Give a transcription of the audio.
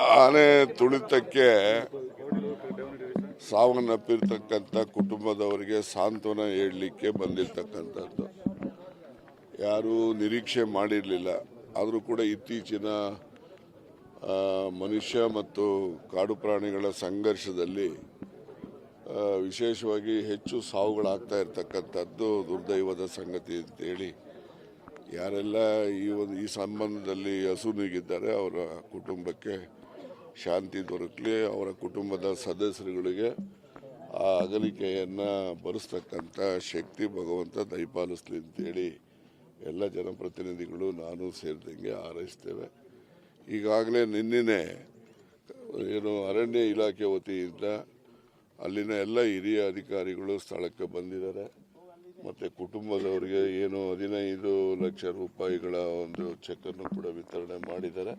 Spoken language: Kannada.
ಆನೆ ತುಳಿತಕ್ಕೆ ಸಾವನ್ನಪ್ಪಿರ್ತಕ್ಕಂಥ ಕುಟುಂಬದವರಿಗೆ ಸಾಂತ್ವನ ಹೇಳಲಿಕ್ಕೆ ಬಂದಿರತಕ್ಕಂಥದ್ದು. ಯಾರೂ ನಿರೀಕ್ಷೆ ಮಾಡಿರಲಿಲ್ಲ. ಆದರೂ ಕೂಡ ಇತ್ತೀಚಿನ ಮನುಷ್ಯ ಮತ್ತು ಕಾಡು ಪ್ರಾಣಿಗಳ ಸಂಘರ್ಷದಲ್ಲಿ ವಿಶೇಷವಾಗಿ ಹೆಚ್ಚು ಸಾವುಗಳಾಗ್ತಾ ಇರತಕ್ಕಂಥದ್ದು ದುರ್ದೈವದ ಸಂಗತಿ ಅಂತೇಳಿ ಯಾರೆಲ್ಲ ಈ ಸಂಬಂಧದಲ್ಲಿ ಹಸುನೀಗಿದ್ದಾರೆ ಅವರ ಕುಟುಂಬಕ್ಕೆ ಶಾಂತಿ ದೊರಕಲಿ, ಅವರ ಕುಟುಂಬದ ಸದಸ್ಯರುಗಳಿಗೆ ಆ ಅಗಲಿಕೆಯನ್ನು ಭರಿಸ್ತಕ್ಕಂಥ ಶಕ್ತಿ ಭಗವಂತ ದಯಪಾಲಿಸಲಿ ಅಂತೇಳಿ ಎಲ್ಲ ಜನಪ್ರತಿನಿಧಿಗಳು ನಾನು ಸೇರಿದಂಗೆ ಹಾರೈಸ್ತೇವೆ. ಈಗಾಗಲೇ ನಿನ್ನೆ ಅರಣ್ಯ ಇಲಾಖೆ ವತಿಯಿಂದ ಅಲ್ಲಿನ ಎಲ್ಲ ಹಿರಿಯ ಅಧಿಕಾರಿಗಳು ಸ್ಥಳಕ್ಕೆ ಬಂದಿದ್ದಾರೆ. ಮತ್ತು ಕುಟುಂಬದವರಿಗೆ 15 ಲಕ್ಷ ರೂಪಾಯಿಗಳ ಒಂದು ಚೆಕ್ಕನ್ನು ಕೂಡ ವಿತರಣೆ ಮಾಡಿದ್ದಾರೆ.